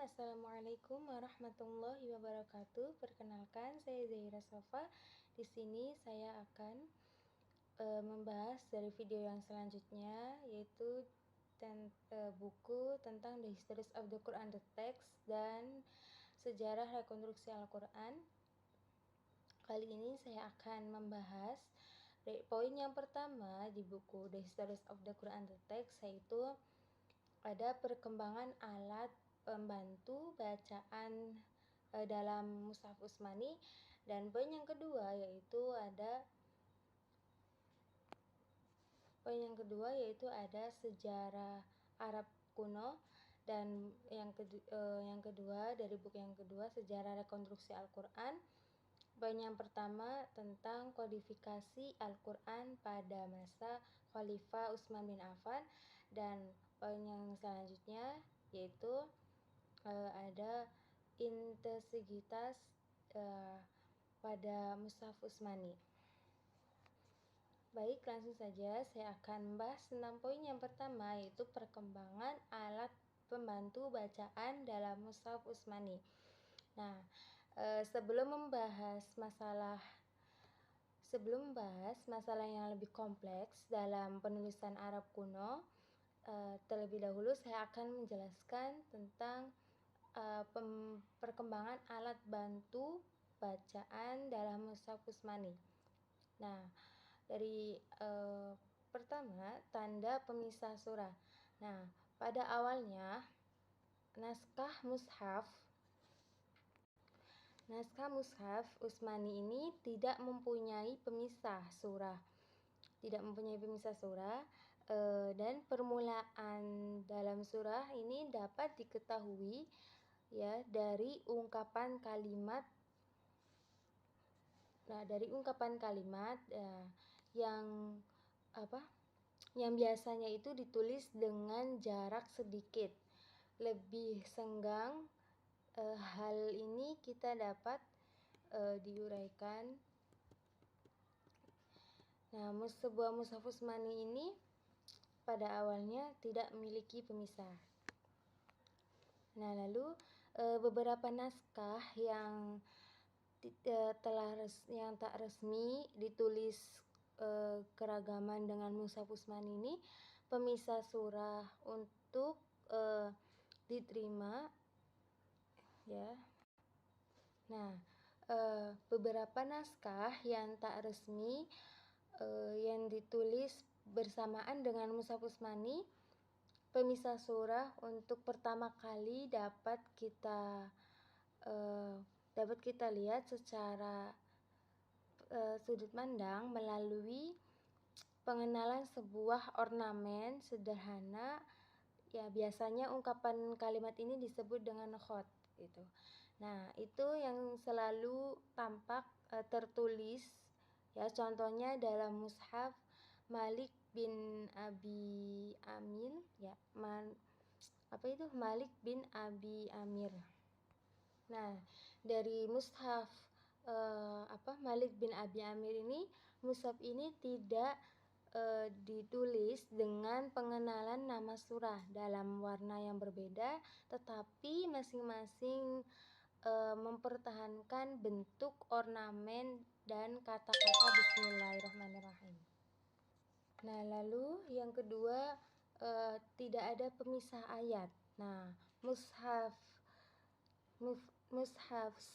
Assalamualaikum warahmatullahi wabarakatuh. Perkenalkan, saya Zahira Safa. Di sini saya akan membahas dari video yang selanjutnya, yaitu buku tentang The Histories of the Quran, the Text, dan sejarah rekonstruksi Al-Quran. Kali ini saya akan membahas poin yang pertama di buku The Histories of the Quran, the Text, yaitu ada perkembangan alat pembantu bacaan dalam Mushaf Utsmani, dan poin yang kedua yaitu sejarah Arab kuno, dan yang kedua dari buku yang kedua, sejarah rekonstruksi Al-Quran. Poin yang pertama tentang kodifikasi Al-Quran pada masa Khalifah Utsman bin Affan, dan poin yang selanjutnya yaitu ada intensitas pada Mushaf Utsmani. Baik, langsung saja saya akan membahas tentang poin yang pertama, yaitu perkembangan alat pembantu bacaan dalam Mushaf Utsmani. Nah, sebelum membahas masalah yang lebih kompleks dalam penulisan Arab kuno, terlebih dahulu saya akan menjelaskan tentang perkembangan alat bantu bacaan dalam Mushaf Utsmani. Nah, dari pertama, tanda pemisah surah. Nah, pada awalnya naskah Mushaf Utsmani ini tidak mempunyai pemisah surah, dan permulaan dalam surah ini dapat diketahui dari ungkapan kalimat. Yang biasanya itu ditulis dengan jarak sedikit lebih senggang. Hal ini kita dapat diuraikan. Nah, sebuah Mushaf Utsmani ini pada awalnya tidak memiliki pemisah. Nah, lalu beberapa naskah yang tak resmi ditulis keragaman dengan Mushaf Utsmani ini, pemisah surah untuk diterima ya. Nah, beberapa naskah yang tak resmi yang ditulis bersamaan dengan Mushaf Utsmani, pemisah surah untuk pertama kali dapat kita lihat secara sudut pandang melalui pengenalan sebuah ornamen sederhana. Ya, biasanya ungkapan kalimat ini disebut dengan khot gitu. Nah, itu yang selalu tampak tertulis ya, contohnya dalam Mushaf Malik bin Abi Amir ya. Malik bin Abi Amir. Nah, dari Mushaf Malik bin Abi Amir ini, mushaf ini tidak ditulis dengan pengenalan nama surah dalam warna yang berbeda, tetapi masing-masing mempertahankan bentuk ornamen dan kata-kata Bismillahirrahmanirrahim. Nah, lalu yang kedua, tidak ada pemisah ayat. Nah, Mushaf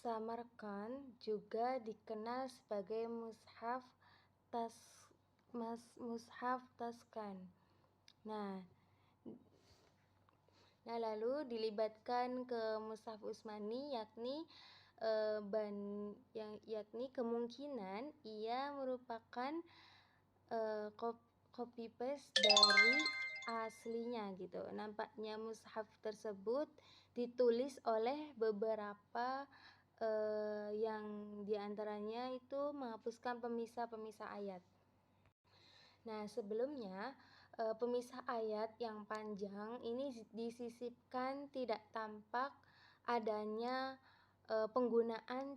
Samarkand juga dikenal sebagai Mushaf Taskan. Nah, lalu dilibatkan ke Mushaf Utsmani, yakni kemungkinan ia merupakan copy paste dari aslinya gitu. Nampaknya mushaf tersebut ditulis oleh beberapa yang diantaranya itu menghapuskan pemisah ayat. Nah, sebelumnya pemisah ayat yang panjang ini disisipkan, tidak tampak adanya penggunaan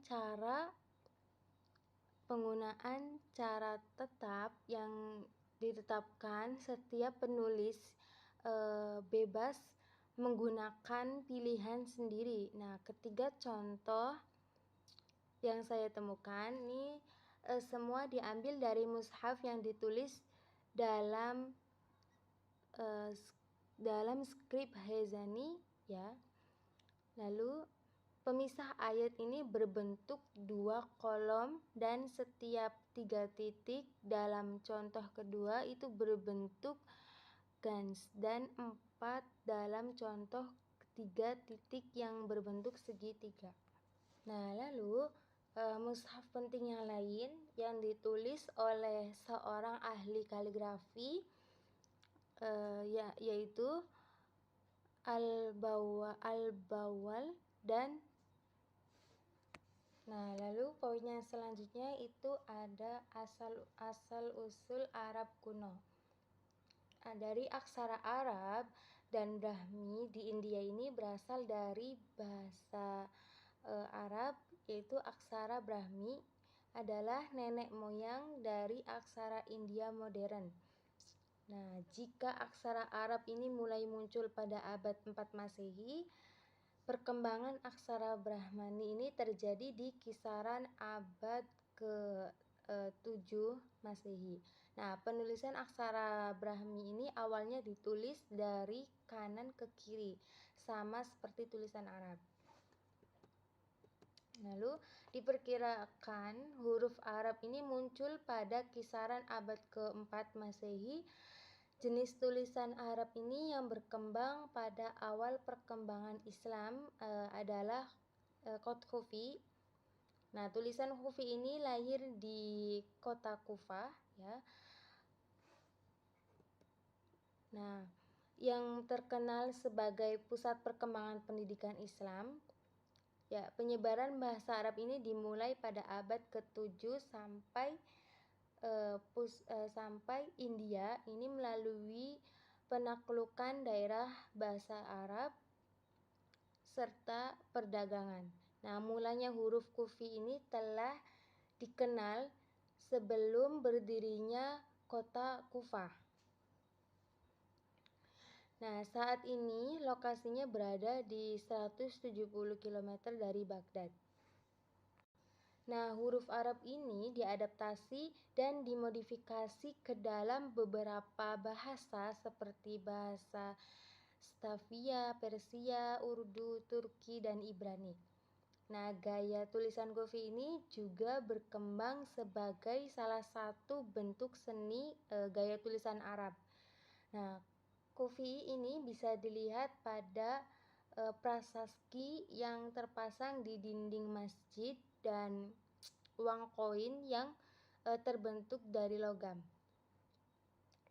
cara tetap yang ditetapkan. Setiap penulis bebas menggunakan pilihan sendiri. Nah, ketiga contoh yang saya temukan ini semua diambil dari mushaf yang ditulis dalam skrip Hezani ya. Lalu pemisah ayat ini berbentuk 2 kolom dan setiap 3 titik dalam contoh kedua itu berbentuk gans dan 4 dalam contoh ketiga titik yang berbentuk segitiga. Nah, lalu mushaf penting yang lain yang ditulis oleh seorang ahli kaligrafi yaitu Al-Bawal dan lalu poin yang selanjutnya itu ada asal usul Arab kuno. Dari aksara Arab dan Brahmi di India ini berasal dari bahasa Arab, yaitu aksara Brahmi adalah nenek moyang dari aksara India modern. Nah, jika aksara Arab ini mulai muncul pada abad 4 Masehi, perkembangan aksara Brahmani ini terjadi di kisaran abad ke-7 Masehi. Nah, penulisan aksara Brahmi ini awalnya ditulis dari kanan ke kiri, sama seperti tulisan Arab. Lalu diperkirakan huruf Arab ini muncul pada kisaran abad ke-4 Masehi. Jenis tulisan Arab ini yang berkembang pada awal perkembangan Islam adalah Qad Khufi. Nah, tulisan Khufi ini lahir di kota Kufah ya. Nah, yang terkenal sebagai pusat perkembangan pendidikan Islam. Ya, penyebaran bahasa Arab ini dimulai pada abad ke-7 sampai India ini melalui penaklukan daerah bahasa Arab serta perdagangan. Nah, mulanya huruf Kufi ini telah dikenal sebelum berdirinya kota Kufah. Nah, saat ini lokasinya berada di 170 km dari Baghdad. Nah, huruf Arab ini diadaptasi dan dimodifikasi ke dalam beberapa bahasa seperti bahasa Stavia, Persia, Urdu, Turki, dan Ibrani. Nah, gaya tulisan Kufi ini juga berkembang sebagai salah satu bentuk seni gaya tulisan Arab. Nah, Kufi ini bisa dilihat pada prasasti yang terpasang di dinding masjid dan uang koin yang terbentuk dari logam.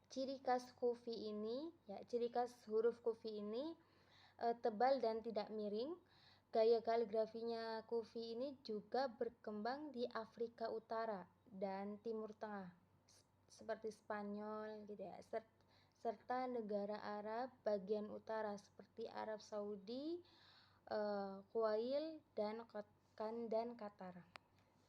Ciri khas huruf Kufi ini tebal dan tidak miring. Gaya kaligrafinya Kufi ini juga berkembang di Afrika Utara dan Timur Tengah seperti Spanyol gitu ya, serta negara Arab bagian utara seperti Arab Saudi, Kuwait, dan Qatar.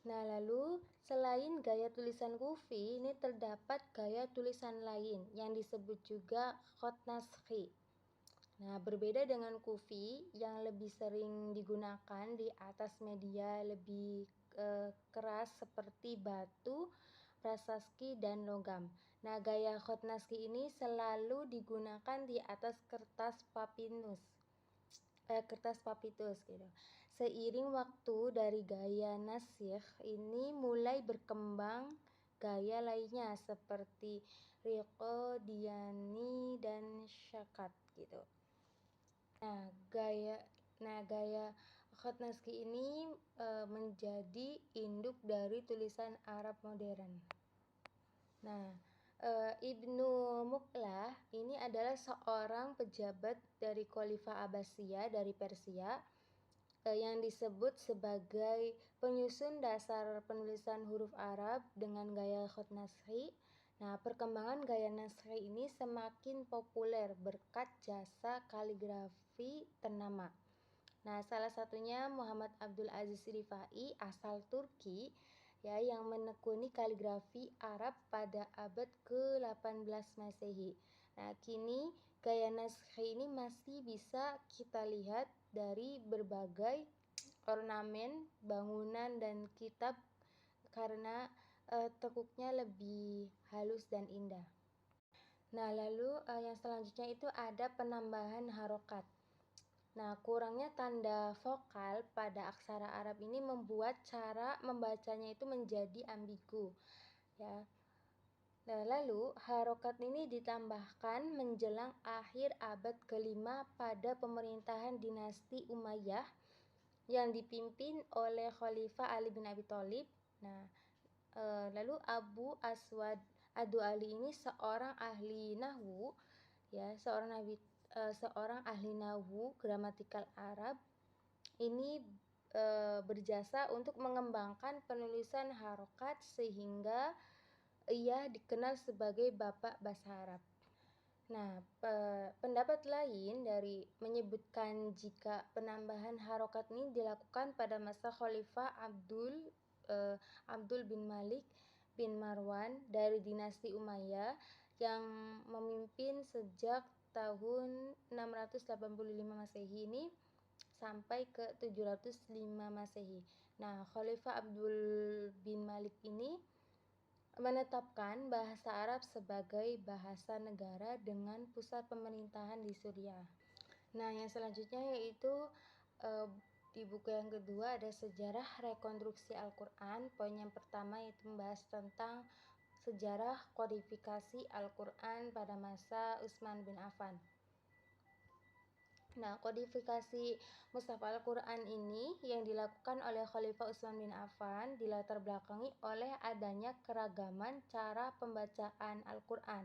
Nah, lalu selain gaya tulisan Kufi, ini terdapat gaya tulisan lain yang disebut juga Khat Naskhi. Nah, berbeda dengan Kufi yang lebih sering digunakan di atas media lebih keras seperti batu, prasasti, dan logam. Nah, gaya Khat Naskhi ini selalu digunakan di atas kertas papitus gitu. Seiring waktu dari gaya Naskh ini mulai berkembang gaya lainnya seperti Riqo, Diani, dan Syakat gitu. Nah, gaya Khat Naskhi ini menjadi induk dari tulisan Arab modern. Nah, Ibnu Muqlah ini adalah seorang pejabat dari Khalifah Abbasiyah dari Persia yang disebut sebagai penyusun dasar penulisan huruf Arab dengan gaya Khat Naskhi. Nah, perkembangan gaya Naskhi ini semakin populer berkat jasa kaligrafi ternama. Nah, salah satunya Muhammad Abdul Aziz Rifai asal Turki ya yang menekuni kaligrafi Arab pada abad ke-18 Masehi. Nah, kini gaya naskhi ini masih bisa kita lihat dari berbagai ornamen, bangunan, dan kitab karena tekuknya lebih halus dan indah. Nah, lalu yang selanjutnya itu ada penambahan harokat. Nah, kurangnya tanda vokal pada aksara Arab ini membuat cara membacanya itu menjadi ambigu, ya. Nah, lalu harokat ini ditambahkan menjelang akhir abad ke-5 pada pemerintahan dinasti Umayyah yang dipimpin oleh Khalifah Ali bin Abi Thalib. Nah, lalu Abu Aswad Ad-Du'ali ini seorang ahli nahwu, ya, seorang ahli nahwu gramatikal Arab. Ini berjasa untuk mengembangkan penulisan harokat sehingga ia dikenal sebagai bapak bahasa Arab. Nah, pendapat lain dari menyebutkan jika penambahan harokat ini dilakukan pada masa Khalifah Abdul bin Malik bin Marwan dari dinasti Umayyah yang memimpin sejak tahun 685 Masehi ini sampai ke 705 Masehi. Nah, Khalifah Abdul bin Malik ini menetapkan bahasa Arab sebagai bahasa negara dengan pusat pemerintahan di Suriah. Nah, yang selanjutnya yaitu di buku yang kedua ada sejarah rekonstruksi Al-Quran. Poin yang pertama yaitu membahas tentang sejarah kodifikasi Al-Quran pada masa Utsman bin Affan. Nah, kodifikasi Mushaf Al-Quran ini yang dilakukan oleh Khalifah Utsman bin Affan dilatar belakangi oleh adanya keragaman cara pembacaan Al-Quran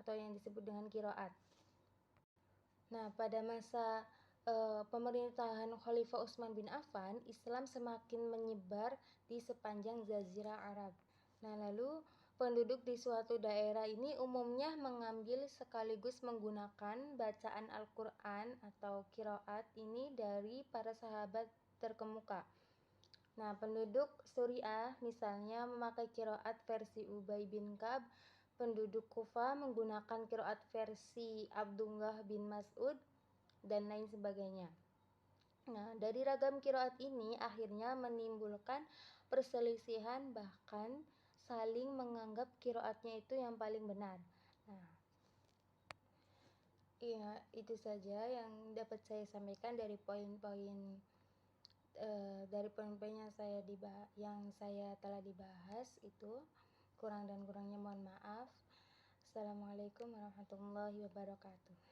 atau yang disebut dengan qiraat. Nah, pada masa pemerintahan Khalifah Utsman bin Affan, Islam semakin menyebar di sepanjang Jazirah Arab. Nah, lalu penduduk di suatu daerah ini umumnya mengambil sekaligus menggunakan bacaan Al-Quran atau qiraat ini dari para sahabat terkemuka. Nah, penduduk Suriah misalnya memakai qiraat versi Ubay bin Ka'ab, penduduk Kufa menggunakan qiraat versi Abdullah bin Mas'ud, dan lain sebagainya. Nah, dari ragam qiraat ini akhirnya menimbulkan perselisihan, bahkan saling menganggap qiraatnya itu yang paling benar. Nah, iya, itu saja yang dapat saya sampaikan dari poin-poin yang saya telah dibahas itu. Kurang dan kurangnya mohon maaf. Assalamualaikum warahmatullahi wabarakatuh.